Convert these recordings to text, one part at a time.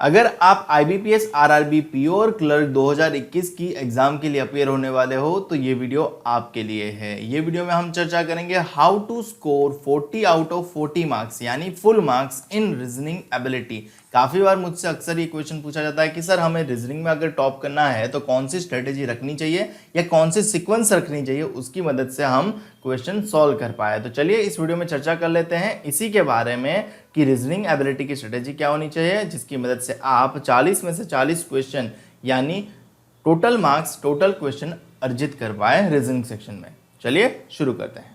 अगर आप IBPS RRB PO और क्लर्क 2021 की एग्जाम के लिए अपेयर होने वाले हो तो ये वीडियो आपके लिए है। ये वीडियो में हम चर्चा करेंगे how to score 40 out of 40 marks यानी full marks in reasoning ability. काफी बार मुझसे अक्सर ये क्वेश्चन पूछा जाता है कि सर हमें रीजनिंग में अगर टॉप करना है तो कौन सी स्ट्रेटेजी रखनी चाहिए या कौन सी सीक्वेंस रखनी चाहिए, उसकी मदद से हम क्वेश्चन सॉल्व कर पाए। तो चलिए इस वीडियो में चर्चा कर लेते हैं इसी के बारे में कि रीजनिंग एबिलिटी की स्ट्रेटेजी क्या होनी चाहिए जिसकी मदद से आप 40 में से 40 क्वेश्चन यानी टोटल मार्क्स, टोटल क्वेश्चन अर्जित कर पाए रीजनिंग सेक्शन में। चलिए शुरू करते हैं।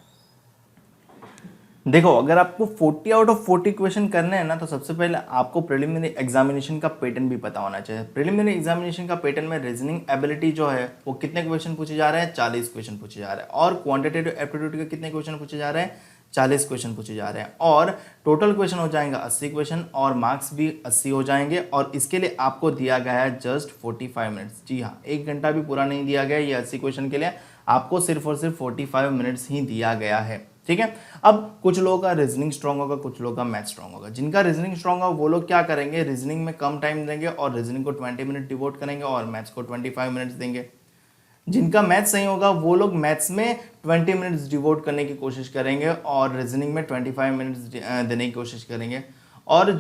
देखो, अगर आपको 40 आउट ऑफ 40 क्वेश्चन करने हैं ना तो सबसे पहले आपको प्रिलिमिनरी एग्जामिनेशन का पैटर्न भी पता होना चाहिए। प्रिलिमिनरी एग्जामिनेशन का पैटर्न में रीजनिंग एबिलिटी जो है वो कितने क्वेश्चन पूछे जा रहे हैं, 40 क्वेश्चन पूछे जा रहे हैं। और क्वांटिटेटिव एप्टीट्यूड के कितने क्वेश्चन पूछे जा रहे हैं, 40 क्वेश्चन पूछे जा रहे हैं। और टोटल क्वेश्चन हो जाएंगे 80 क्वेश्चन और मार्क्स भी 80 हो जाएंगे। और इसके लिए आपको दिया गया है जस्ट 45 मिनट्स। जी हाँ, 1 घंटा भी पूरा नहीं दिया गया। ये 80 क्वेश्चन के लिए आपको सिर्फ और सिर्फ 45 मिनट्स ही दिया गया है। ठीक है। अब कुछ लोगों का रीजनिंग स्ट्रांग होगा, कुछ लोगों का मैथ स्ट्रांग होगा। जिनका रीजनिंग स्ट्रांग होगा वो लोग क्या करेंगे, रीजनिंग में कम टाइम देंगे और रीजनिंग को 20 मिनट डिवोट करेंगे और मैथ्स को 25 मिनट्स देंगे। जिनका मैथ्स सही होगा वो लोग मैथ्स में 20 मिनट्स डिवोट करने की कोशिश करेंगे और रीजनिंग में 25 मिनट्स देने की कोशिश करेंगे। और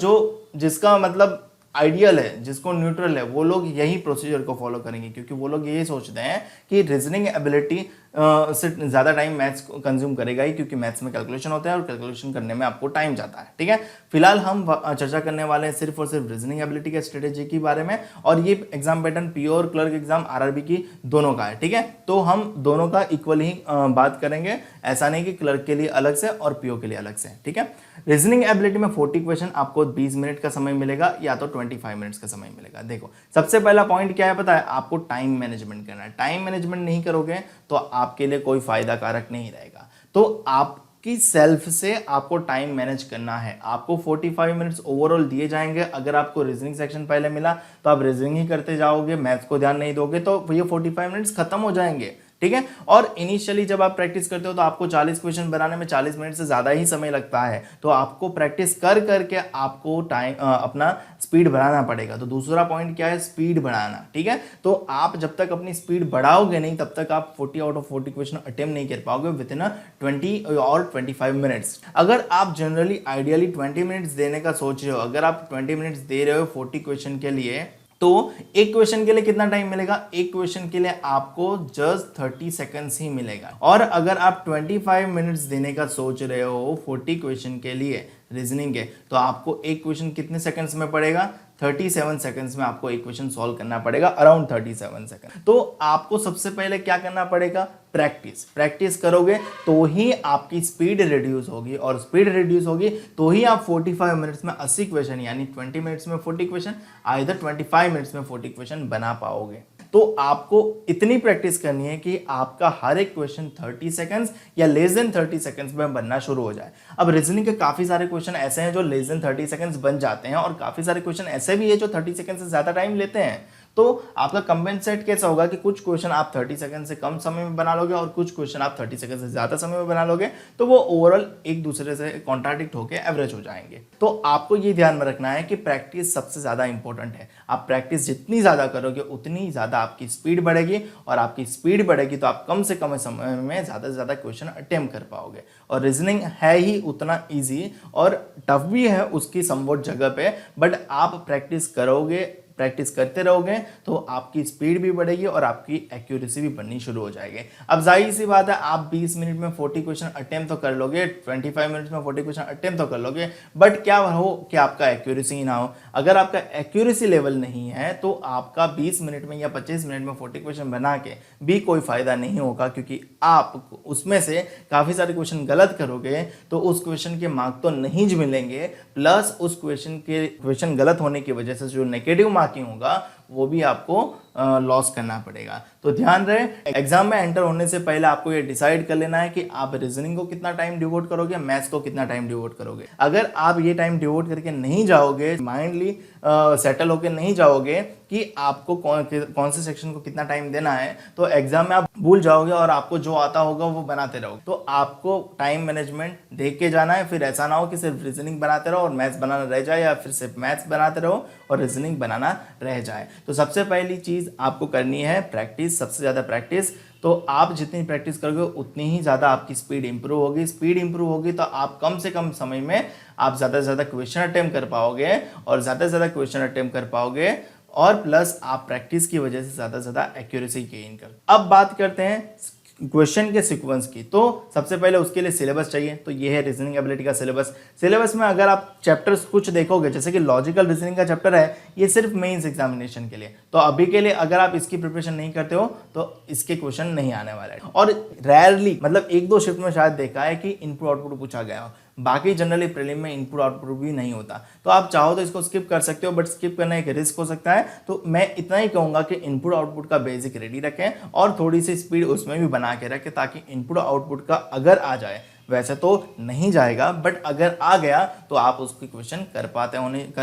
जिसका मतलब आइडियल है, जिसको न्यूट्रल है, वो लोग यही प्रोसीजर को फॉलो करेंगे क्योंकि वो लोग यही सोचते हैं कि रीजनिंग एबिलिटी से ज़्यादा टाइम मैथ्स कंज्यूम करेगा ही, क्योंकि मैथ्स में कैलकुलेशन होता है और कैलकुलेशन करने में आपको टाइम जाता है। ठीक है। फिलहाल हम चर्चा करने वाले हैं सिर्फ और सिर्फ रीजनिंग एबिलिटी के स्ट्रेटेजी के बारे में। और ये एग्जाम पैटर्न पीओ और क्लर्क एग्जाम RRB की दोनों का है। ठीक है। तो हम दोनों का इक्वल ही बात करेंगे, ऐसा नहीं कि क्लर्क के लिए अलग से और पीओ के लिए अलग से। ठीक है। रीजनिंग एबिलिटी में 40 क्वेश्चन आपको 20 मिनट का समय मिलेगा या तो 25 मिनट्स का समय मिलेगा। देखो, सबसे पहला पॉइंट क्या है पता है, आपको टाइम मैनेजमेंट करना है। टाइम मैनेजमेंट नहीं करोगे तो आपके लिए कोई फायदा कारक नहीं रहेगा। तो आपकी सेल्फ से आपको टाइम मैनेज करना है। आपको 45 मिनट्स ओवरऑल दिए जाएंगे। अगर आपको रीजनिंग सेक्शन पहले मिला तो आप रीजनिंग ही करते जाओगे, मैथ्स को ध्यान नहीं दोगे तो ये 45 मिनट्स खत्म हो जाएंगे। ठीक है। और इनिशियली जब आप प्रैक्टिस करते हो तो आपको 40 क्वेश्चन बनाने में 40 मिनट से ज़्यादा ही समय लगता है। तो आपको प्रैक्टिस कर करके आपको टाइम अपना स्पीड बढ़ाना पड़ेगा। तो दूसरा पॉइंट क्या है, स्पीड बढ़ाना। ठीक है। तो आप जब तक अपनी स्पीड बढ़ाओगे नहीं तब तक आप 40 आउट ऑफ 40 क्वेश्चन अटेम्प्ट नहीं कर पाओगे विद इन 20 और 25 मिनट्स। अगर आप जनरली आइडियली 20 मिनट्स देने का सोच रहे हो, अगर आप 20 मिनट्स दे रहे हो 40 क्वेश्चन के लिए, तो एक क्वेश्चन के लिए कितना टाइम मिलेगा, एक क्वेश्चन के लिए आपको जस्ट 30 सेकंड्स ही मिलेगा। और अगर आप 25 मिनट्स देने का सोच रहे हो 40 क्वेश्चन के लिए रीजनिंग के, तो आपको एक क्वेश्चन कितने सेकंड्स में पड़ेगा, 37 सेकंड्स में आपको एक क्वेश्चन सॉल्व करना पड़ेगा, अराउंड 37 सेकंड। तो आपको सबसे पहले क्या करना पड़ेगा, प्रैक्टिस करोगे तो ही आपकी स्पीड रिड्यूस होगी, और स्पीड रिड्यूस होगी तो ही आप 45 मिनट्स में 80 क्वेश्चन यानी 20 मिनट्स में 40 क्वेश्चन, आइदर 25 मिनट्स में 40 क्वेश्चन बना पाओगे। तो आपको इतनी प्रैक्टिस करनी है कि आपका हर एक क्वेश्चन 30 सेकंड्स या लेस देन 30 सेकंड्स में बनना शुरू हो जाए। अब रीजनिंग के काफी सारे क्वेश्चन ऐसे हैं जो लेस देन 30 सेकंड्स बन जाते हैं और काफी सारे क्वेश्चन ऐसे भी है जो 30 सेकंड से ज्यादा टाइम लेते हैं। तो आपका कंपेंसेट कैसा होगा कि कुछ क्वेश्चन आप 30 सेकंड से कम समय में बना लोगे और कुछ क्वेश्चन आप 30 सेकंड से ज्यादा समय में बना लोगे, तो वो ओवरऑल एक दूसरे से कॉन्ट्राडिक्ट होकर एवरेज हो जाएंगे। तो आपको ये ध्यान में रखना है कि प्रैक्टिस सबसे ज्यादा इंपॉर्टेंट है। आप प्रैक्टिस जितनी ज्यादा करोगे उतनी ज्यादा आपकी स्पीड बढ़ेगी, और आपकी स्पीड बढ़ेगी तो आप कम से कम समय में ज्यादा से ज्यादा क्वेश्चन अटेम्प्ट कर पाओगे। और रीजनिंग है ही उतना ईजी और टफ भी है उसकी समवॉट जगह पे, बट आप प्रैक्टिस करते रहोगे तो आपकी स्पीड भी बढ़ेगी और आपकी एक्यूरेसी भी बननी शुरू हो जाएगी। अब जाहिर सी बात है, आप 20 मिनट में 40 क्वेश्चन अटेम्प्ट तो कर लोगे, 25 मिनट में 40 क्वेश्चन अटेम्प्ट तो कर लोगे, बट क्या हो कि आपका एक्यूरेसी ही ना हो। अगर आपका एक्यूरेसी लेवल नहीं है तो आपका 20 मिनट में या 25 मिनट में 40 क्वेश्चन बना के भी कोई फायदा नहीं होगा, क्योंकि आप उसमें से काफी सारे क्वेश्चन गलत करोगे तो उस क्वेश्चन के मार्क तो नहीं मिलेंगे, प्लस उस क्वेश्चन गलत होने की वजह से जो नेगेटिव मार्किंग होगा वो भी आपको लॉस करना पड़ेगा। तो ध्यान रहे, एग्जाम में एंटर होने से पहले आपको ये डिसाइड कर लेना है कि आप रीजनिंग को कितना टाइम डिवोट करोगे, मैथ्स को कितना टाइम डिवोट करोगे। अगर आप ये टाइम डिवोट करके नहीं जाओगे, माइंडली सेटल होकर नहीं जाओगे कि आपको कौन से सेक्शन को कितना टाइम देना है, तो एग्जाम में आप भूल जाओगे और आपको जो आता होगा वो बनाते रहोगे। तो आपको टाइम मैनेजमेंट देख के जाना है। फिर ऐसा ना हो कि सिर्फ रीजनिंग बनाते रहो और मैथ्स बनाना रह जाए, या फिर सिर्फ मैथ्स बनाते रहो और रीजनिंग बनाना रह जाए। तो सबसे पहली चीज़ आपको करनी है प्रैक्टिस, सबसे ज़्यादा प्रैक्टिस। तो आप जितनी प्रैक्टिस करोगे उतनी ही ज़्यादा आपकी स्पीड इंप्रूव होगी। स्पीड इंप्रूव होगी तो आप कम से कम समय में आप ज़्यादा से ज़्यादा क्वेश्चन अटेम्प्ट कर पाओगे, और ज़्यादा से ज़्यादा क्वेश्चन अटेम्प्ट कर पाओगे, और प्लस आप प्रैक्टिस की वजह से ज़्यादा से ज़्यादा एक्यूरेसी गेन कर। अब बात करते हैं क्वेश्चन के सीक्वेंस की। तो सबसे पहले उसके लिए सिलेबस चाहिए। तो ये है रीजनिंग एबिलिटी का सिलेबस। सिलेबस में अगर आप चैप्टर्स कुछ देखोगे, जैसे कि लॉजिकल रीजनिंग का चैप्टर है, ये सिर्फ मेंस एग्जामिनेशन के लिए। तो अभी के लिए अगर आप इसकी प्रिपरेशन नहीं करते हो तो इसके क्वेश्चन नहीं आने वाले हैं। और रेयरली, मतलब एक दो शिफ्ट में शायद देखा है कि इनपुट आउटपुट पूछा गया हो, बाकी जनरली प्रीलिम में इनपुट आउटपुट भी नहीं होता। तो आप चाहो तो इसको स्किप कर सकते हो, बट स्किप करना एक रिस्क हो सकता है। तो मैं इतना ही कहूंगा कि इनपुट आउटपुट का बेसिक रेडी रखें और थोड़ी सी स्पीड उसमें भी बना के रखें, ताकि इनपुट आउटपुट का अगर आ जाए, वैसे तो नहीं जाएगा, बट अगर आ गया तो आप उसके क्वेश्चन कर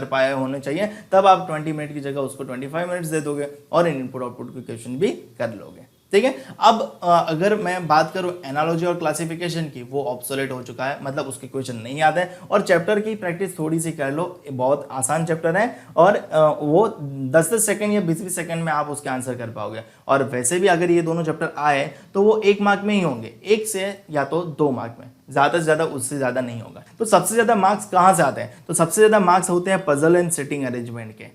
पाए होने चाहिए। तब आप 20 मिनट की जगह उसको 25 मिनट्स दे दोगे और इनपुट आउटपुट के क्वेश्चन भी कर लोगे। ठीक है। अब अगर मैं बात करूं एनालॉजी और क्लासिफिकेशन की, वो ऑब्सोलेट हो चुका है, मतलब उसके क्वेश्चन नहीं याद है। और चैप्टर की प्रैक्टिस थोड़ी सी कर लो, बहुत आसान चैप्टर है, और वो 10-10 सेकंड या 20-20 सेकंड में आप उसके आंसर कर पाओगे। और वैसे भी अगर ये दोनों चैप्टर आए तो वो 1 मार्क में ही होंगे, 1 से या तो 2 मार्क में, ज़्यादा से ज़्यादा, उससे ज़्यादा नहीं होगा। तो सबसे ज़्यादा मार्क्स कहाँ से आते हैं? तो सबसे ज़्यादा मार्क्स होते हैं पजल एंड सिटिंग अरेंजमेंट के।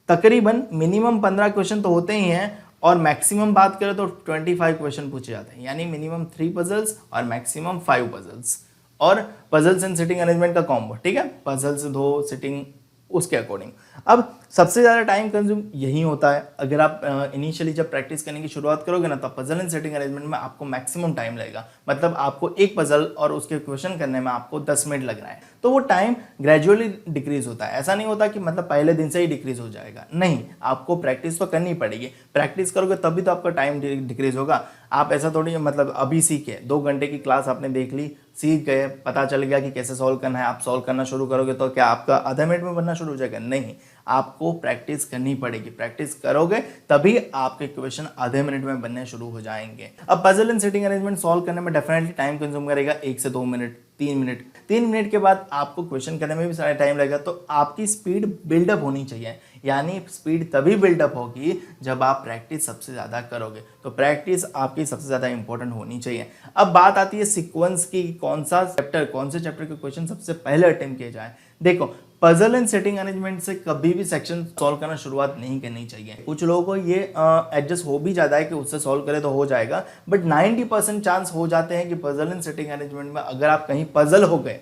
तकरीबन मिनिमम 15 क्वेश्चन तो होते ही हैं, और मैक्सिमम बात करें तो 25 क्वेश्चन पूछे जाते हैं, यानी मिनिमम 3 पजल्स और मैक्सिमम 5 पजल्स, और पजल्स एंड सिटिंग अरेंजमेंट का कॉम्बो। ठीक है, पजल्स 2, सिटिंग उसके अकॉर्डिंग। अब सबसे ज़्यादा टाइम कंज्यूम यही होता है। अगर आप इनिशियली जब प्रैक्टिस करने की शुरुआत करोगे ना, तब पजल एंड सेटिंग अरेंजमेंट में आपको मैक्सिमम टाइम लगेगा। मतलब आपको एक पजल और उसके क्वेश्चन करने में आपको 10 मिनट लग रहा है। तो वो टाइम ग्रेजुअली डिक्रीज होता है। ऐसा नहीं होता कि मतलब पहले दिन से ही डिक्रीज हो जाएगा, नहीं, आपको प्रैक्टिस तो करनी पड़ेगी। प्रैक्टिस करोगे तभी तो आपका टाइम डिक्रीज होगा। आप ऐसा थोड़ी मतलब अभी सीखे, 2 घंटे की क्लास आपने देख ली, सीख गए, पता चल गया कि कैसे सॉल्व करना है, आप सॉल्व करना शुरू करोगे तो क्या आपका आधा मिनट में बनना शुरू हो जाएगा? नहीं, आपको प्रैक्टिस करनी पड़ेगी। प्रैक्टिस करोगे तभी आपके क्वेश्चन आधे मिनट में बनने शुरू हो जाएंगे। अब puzzle and sitting arrangement solve करने में डेफिनेटली टाइम कंज्यूम करेगा, 1 से 2 मिनट, 3 मिनट। 3 मिनट के बाद आपको क्वेश्चन करने में भी सारा टाइम लगेगा। तो आपकी स्पीड बिल्डअप होनी चाहिए, यानी स्पीड तभी बिल्डअप होगी जब आप प्रैक्टिस सबसे ज़्यादा करोगे। तो प्रैक्टिस आपकी सबसे ज़्यादा इंपॉर्टेंट होनी चाहिए। अब बात आती है सीक्वेंस की, कौन से चैप्टर के क्वेश्चन सबसे पहले अटेम्प्ट किए जाए। देखो, पजल एंड सेटिंग अरेंजमेंट से कभी भी सेक्शन सॉल्व करना शुरुआत नहीं करनी चाहिए। कुछ लोगों को ये एडजस्ट हो भी जाता है कि उससे सॉल्व करे तो हो जाएगा, बट 90% चांस हो जाते हैं कि पजल एंड सेटिंग अरेंजमेंट में अगर आप कहीं पजल हो गए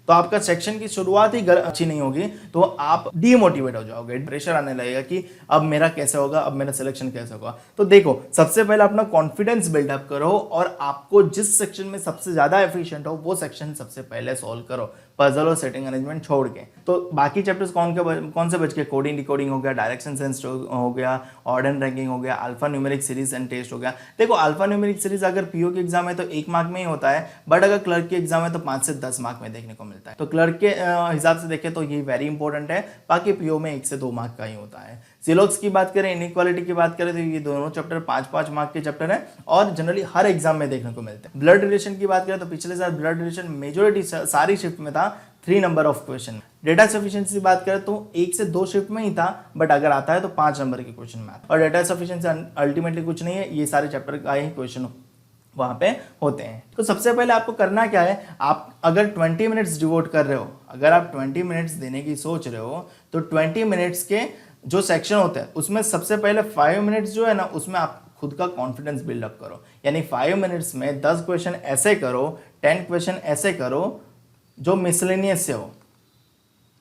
तो आपका सेक्शन की शुरुआत ही अच्छी नहीं होगी, तो आप डीमोटिवेट हो जाओगे, प्रेशर आने लगेगा कि अब मेरा कैसे होगा, अब मेरा सिलेक्शन कैसे होगा। तो देखो, सबसे पहले अपना कॉन्फिडेंस बिल्डअप करो और आपको जिस सेक्शन में सबसे ज्यादा एफिशिएंट हो वो सेक्शन सबसे पहले सॉल्व करो, पजल और सेटिंग अरेंजमेंट छोड़ के। तो बाकी चैप्टर्स कौन से बच के? कोडिंग डिकोडिंग हो गया, डायरेक्शन सेंस हो गया, ऑर्डर एंड रैंकिंग हो गया, alphanumeric series and test हो गया। देखो, अल्फा न्यूमेरिक सीरीज अगर पीओ के एग्जाम है तो 1 मार्क में ही होता है, बट अगर क्लर्क के एग्जाम है तो 5 से 10 मार्क में देखने को मिलता है। तो क्लर्क के हिसाब से देखें तो ये वेरी इंपॉर्टेंट है, बाकी पीओ में 1 से 2 मार्क का ही होता है। सिलोक्स की बात करें, इनइक्वालिटी की बात करें, तो ये दोनों चैप्टर 5-5 मार्क के चैप्टर हैं और जनरली हर एग्जाम में देखने को मिलते हैं। ब्लड रिलेशन की बात करें तो पिछले साल ब्लड रिलेशन मेजोरिटी सारी शिफ्ट में था, 3 number of question. Data sufficiency की बात करें तो 1 से 2 शिफ्ट में ही था, बट अगर आता है तो 5 नंबर के क्वेश्चन में आता है। और डेटा सफिशिएंसी अल्टीमेटली कुछ नहीं है, ये सारे चैप्टर का ही क्वेश्चन वहां पे होते हैं। तो सबसे पहले आपको करना क्या है, आप अगर 20 मिनट्स डिवोट कर रहे हो, अगर आप 20 मिनट्स देने की सोच रहे हो, तो 20 मिनट्स के जो सेक्शन होते हैं उसमें सबसे पहले 5 मिनट्स जो है ना, उसमें आप खुद का कॉन्फिडेंस बिल्डअप करो। यानी 5 मिनट्स में 10 क्वेश्चन ऐसे करो, 10 क्वेश्चन ऐसे करो जो मिसलेनियस से हो।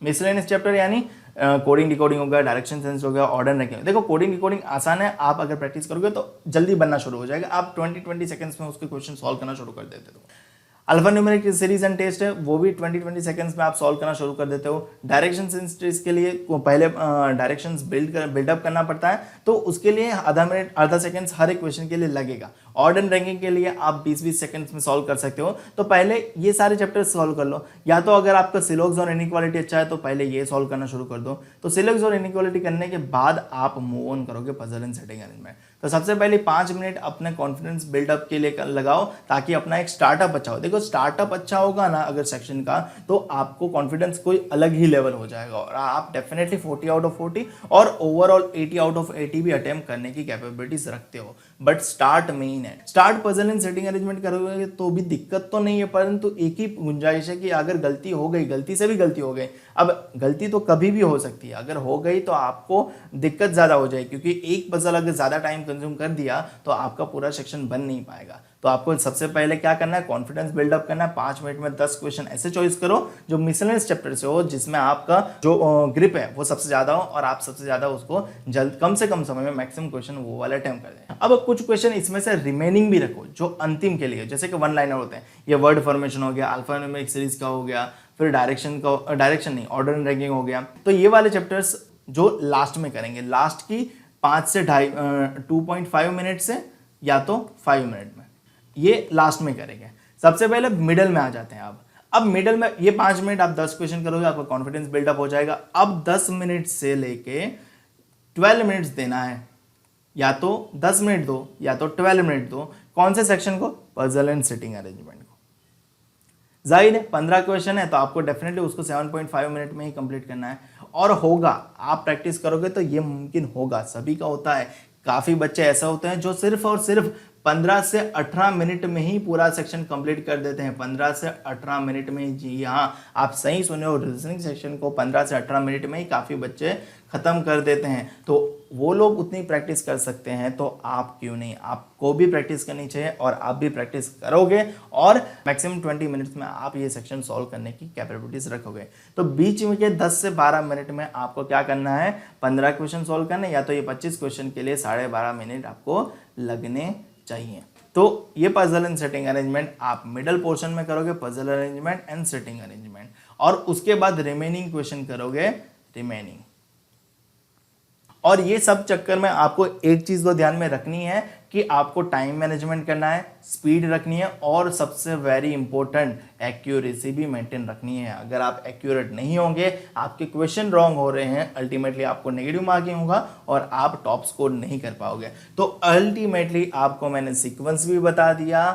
मिसलेनियस चैप्टर यानी कोडिंग डिकोडिंग हो गया, डायरेक्शन सेंस हो गया, ऑर्डर रैंकिंग। देखो, कोडिंग डिकोडिंग आसान है, आप अगर प्रैक्टिस करोगे तो जल्दी बनना शुरू हो जाएगा। आप 20 सेकंड्स में उसके क्वेश्चन सॉल्व करना शुरू कर देते हो। Alphanumeric series and test है, वो भी 20-20 सेकंड्स में आप सॉल्व करना शुरू कर देते हो। डायरेक्शन सीरीज के लिए पहले डायरेक्शंस बिल्डअप करना पड़ता है, तो उसके लिए आधा सेकंड्स हर एक क्वेश्चन के लिए लगेगा। ऑर्डर एंड रैंकिंग के लिए आप 20-20 सेकंड्स में सॉल्व कर सकते हो। तो पहले ये सारे चैप्टर्स सॉल्व कर लो, या तो अगर आपका सिलोक्स और इनइक्वालिटी अच्छा है तो पहले ये सॉल्व करना शुरू कर दो। तो सिलोक्स और इनइक्वालिटी करने के बाद आप मूव ऑन करोगे पजल एंड सेटिंग अरेंजमेंट। तो सबसे पहले 5 मिनट अपने कॉन्फिडेंस बिल्डअप के लिए लगाओ, ताकि अपना एक स्टार्टआप अच्छा हो। देखो स्टार्टअप अच्छा होगा ना अगर सेक्शन का, तो आपको कॉन्फिडेंस कोई अलग ही लेवल हो जाएगा और आप डेफिनेटली 40 आउट ऑफ 40 और ओवरऑल 80 आउट ऑफ 80 भी अटेम्प्ट करने की कैपेबिलिटीज रखते हो। बट स्टार्ट मेन है। Start puzzle and setting arrangement करोगे तो भी दिक्कत तो नहीं है, परंतु एक ही गुंजाइश है कि अगर गलती हो गई, गलती से भी गलती हो गई, अब गलती तो कभी भी हो सकती है, अगर हो गई तो आपको दिक्कत ज्यादा हो जाएगी, क्योंकि एक पजल अगर ज्यादा टाइम कंज्यूम कर दिया तो आपका पूरा सेक्शन बन नहीं पाएगा। तो आपको सबसे पहले क्या करना है, कॉन्फिडेंस बिल्डअप करना है। 5 मिनट में 10 क्वेश्चन ऐसे चॉइस करो जो मिसलेनियस चैप्टर से हो, जिसमें आपका जो ग्रिप है वो सबसे ज्यादा हो और आप सबसे ज्यादा उसको जल्द कम से कम समय में मैक्सिमम क्वेश्चन वो वाले अटेम्प्ट कर दें। अब कुछ क्वेश्चन इसमें से रिमेनिंग भी रखो जो अंतिम के लिए, जैसे कि वन लाइनर होते हैं, ये वर्ड फॉर्मेशन हो गया, अल्फा न्यूमेरिक सीरीज का हो गया, फिर डायरेक्शन नहीं, ऑर्डर एंड रैंकिंग हो गया। तो ये वाले चैप्टर्स जो लास्ट में करेंगे, लास्ट की 5 से 2.5 मिनट से या तो 5 मिनट में, ये लास्ट में करेंगे। सबसे पहले मिडल में आ जाते हैं। अब मिडल में ये 5 मिनट आप 10 क्वेश्चन करोगे, आपका कॉन्फिडेंस बिल्डअप हो जाएगा। अब 10 मिनट से लेके 12 मिनट्स देना है, या तो 10 मिनट दो या तो 12 मिनट दो। कौन से सेक्शन को, पजल एंड सेटिंग अरेंजमेंट को। जाहिर है 15 क्वेश्चन है तो आपको डेफिनेटली उसको 7.5 मिनट में ही कंप्लीट करना है, और होगा, आप प्रैक्टिस करोगे तो ये मुमकिन होगा। सभी का होता है, काफी बच्चे ऐसा होते हैं जो सिर्फ और सिर्फ 15 से 18 मिनट में ही पूरा सेक्शन कंप्लीट कर देते हैं। 15 से 18 मिनट में, जी हाँ आप सही सुने हो, रीजनिंग सेक्शन को 15 से 18 मिनट में ही काफ़ी बच्चे ख़त्म कर देते हैं। तो वो लोग उतनी प्रैक्टिस कर सकते हैं, तो आप क्यों नहीं, आपको भी प्रैक्टिस करनी चाहिए और आप भी प्रैक्टिस करोगे और मैक्सिमम 20 मिनट्स में आप ये सेक्शन सॉल्व करने की कैपेबिलिटीज रखोगे। तो बीच में के 10 से 12 मिनट में आपको क्या करना है, 15 क्वेश्चन सॉल्व करने, या तो ये 25 क्वेश्चन के लिए 12.5 मिनट आपको लगने चाहिए। तो ये पजल एंड सेटिंग अरेंजमेंट आप मिडल पोर्शन में करोगे, puzzle arrangement and setting arrangement, और उसके बाद रिमेनिंग क्वेश्चन करोगे रिमेनिंग। और ये सब चक्कर में आपको एक चीज तो ध्यान में रखनी है कि आपको टाइम मैनेजमेंट करना है, स्पीड रखनी है, और सबसे वेरी इंपॉर्टेंट एक्यूरेसी भी मेंटेन रखनी है। अगर आप एक्यूरेट नहीं होंगे, आपके क्वेश्चन रॉन्ग हो रहे हैं, अल्टीमेटली आपको नेगेटिव मार्किंग होगा और आप टॉप स्कोर नहीं कर पाओगे। तो अल्टीमेटली आपको मैंने सीक्वेंस भी बता दिया,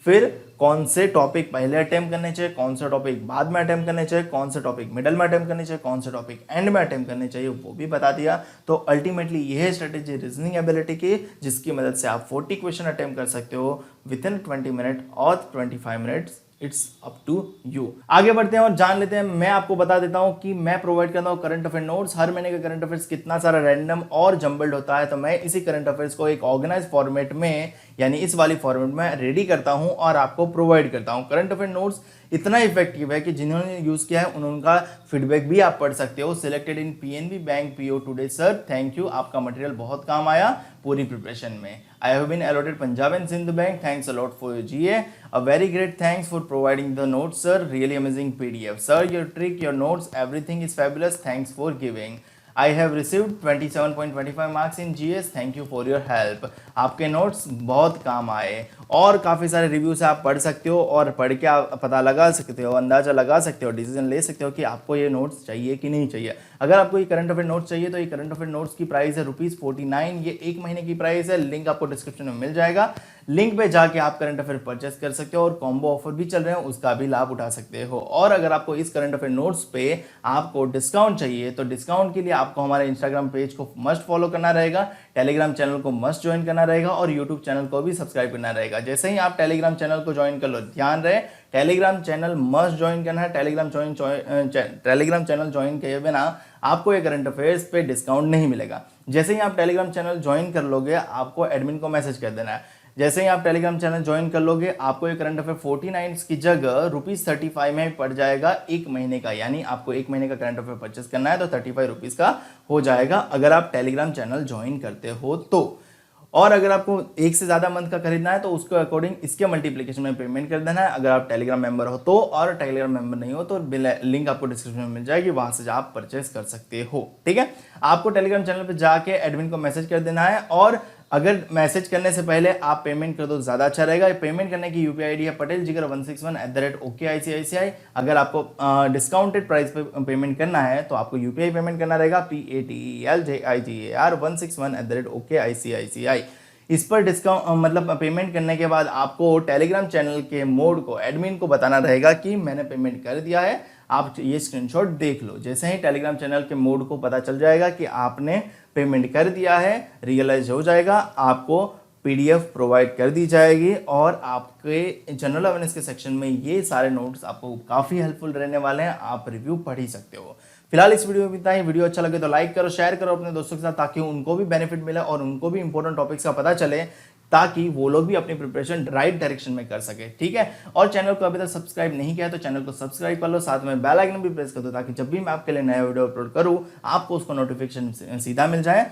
फिर कौन से टॉपिक पहले अटेम्प्ट करने चाहिए, कौन से टॉपिक बाद में अटेम्प्ट करने चाहिए, कौन से टॉपिक मिडल में अटेम्प्ट करने चाहिए, कौन से टॉपिक एंड में अटेम्प्ट करने चाहिए, वो भी बता दिया। तो अल्टीमेटली ये है स्ट्रेटेजी रीजनिंग एबिलिटी की, जिसकी मदद से आप 40 क्वेश्चन अटेम्प्ट कर सकते हो विद इन 20 मिनट और 25 minutes. It's up to you. आगे बढ़ते हैं और जान लेते हैं। मैं आपको बता देता हूं कि मैं प्रोवाइड करता हूं करंट अफेयर नोट्स। हर महीने का करंट अफेयर्स कितना सारा रैंडम और जंबल्ड होता है, तो मैं इसी करंट अफेयर्स को एक ऑर्गेनाइज फॉर्मेट में, यानी इस वाली फॉर्मेट में रेडी करता हूं और आपको प्रोवाइड करता हूं। करंट अफेयर नोट्स इतना इफेक्टिव है कि जिन्होंने यूज किया है उनका फीडबैक भी आप पढ़ सकते हो। Selected in PNB bank PO today sir, thank you, आपका मटेरियल बहुत काम आया पूरी प्रिपरेशन में। I have been allotted Punjab and Sindh Bank, thanks a lot for your GA. A very great thanks for providing the notes sir, really amazing PDF sir, your trick, your notes, everything is fabulous, thanks for giving. I have received 27.25 marks in GS, thank you for your help. आपके notes बहुत काम आए, और काफ़ी सारे reviews आप पढ़ सकते हो और पढ़ के आप पता लगा सकते हो, अंदाज़ा लगा सकते हो, डिसीजन ले सकते हो कि आपको ये नोट्स चाहिए कि नहीं चाहिए। अगर आपको ये करंट अफेयर नोट्स चाहिए तो ये करंट अफेयर नोट्स की प्राइस है ₹49, ये 1 महीने की प्राइस है। लिंक आपको डिस्क्रिप्शन में मिल जाएगा, लिंक पे जाके आप करंट अफेयर परचेस कर सकते हो, और कॉम्बो ऑफर भी चल रहे हैं, उसका भी लाभ उठा सकते हो। और अगर आपको इस करंट अफेयर नोट्स पे आपको डिस्काउंट चाहिए, तो डिस्काउंट के लिए आपको हमारे इंस्टाग्राम पेज को मस्ट फॉलो करना रहेगा, टेलीग्राम चैनल को मस्ट ज्वाइन करना रहेगा, और यूट्यूब चैनल को भी सब्सक्राइब करना रहेगा। जैसे ही आप टेलीग्राम चैनल को ज्वाइन कर लो, ध्यान रहे टेलीग्राम चैनल मस्ट ज्वाइन करना है। टेलीग्राम चैनल ज्वाइन किए बिना आपको ये करंट अफेयर्स पे डिस्काउंट नहीं मिलेगा। जैसे ही आप टेलीग्राम चैनल ज्वाइन कर लोगे, आपको एडमिन को मैसेज कर देना है। जैसे ही आप टेलीग्राम चैनल ज्वाइन कर लोगे, आपको ये करंट अफेयर 49 की जगह ₹35 में पड़ जाएगा 1 महीने का। यानी आपको 1 महीने का करंट अफेयर परचेस करना है तो ₹35 का हो जाएगा, अगर आप टेलीग्राम चैनल ज्वाइन करते हो तो। और अगर आपको एक से ज़्यादा मंथ का खरीदना है तो उसके अकॉर्डिंग इसके मल्टीप्लिकेशन में पेमेंट कर देना है, अगर आप टेलीग्राम मेंबर हो तो। और टेलीग्राम मेंबर नहीं हो तो लिंक आपको डिस्क्रिप्शन में मिल जाएगी, वहां से आप परचेस कर सकते हो। ठीक है, आपको टेलीग्राम चैनल पर जाके एडमिन को मैसेज कर देना है, और अगर मैसेज करने से पहले आप पेमेंट कर दो ज़्यादा अच्छा रहेगा। पेमेंट करने की यूपीआई आईडी है pateljigar161@OKICICI। अगर आपको डिस्काउंटेड प्राइस पे पेमेंट करना है तो आपको यूपीआई पेमेंट करना रहेगा PATELJIGAR161@OKICICI। इस पर डिस्काउंट मतलब पेमेंट करने के बाद आपको टेलीग्राम चैनल के मोड को एडमिन को बताना रहेगा कि मैंने पेमेंट कर दिया है, आप ये स्क्रीनशॉट देख लो। जैसे ही टेलीग्राम चैनल के मोड को पता चल जाएगा कि आपने पेमेंट कर दिया है, रियलाइज हो जाएगा, आपको पीडीएफ प्रोवाइड कर दी जाएगी, और आपके जनरल अवेयरनेस के सेक्शन में ये सारे नोट्स आपको काफ़ी हेल्पफुल रहने वाले हैं, आप रिव्यू पढ़ ही सकते हो। फिलहाल इस वीडियो में इतना ही। वीडियो अच्छा लगे तो लाइक करो, शेयर करो अपने दोस्तों के साथ, ताकि उनको भी बेनिफिट मिले और उनको भी इंपॉर्टेंट टॉपिक्स का पता चले, ताकि वो लोग भी अपनी प्रिपरेशन राइट डायरेक्शन में कर सके। ठीक है, और चैनल को अभी तक सब्सक्राइब नहीं किया तो चैनल को सब्सक्राइब कर लो, साथ में बेल आइकन भी प्रेस कर दो, ताकि जब भी मैं आपके लिए नया वीडियो अपलोड करूँ आपको उसका नोटिफिकेशन सीधा मिल जाए।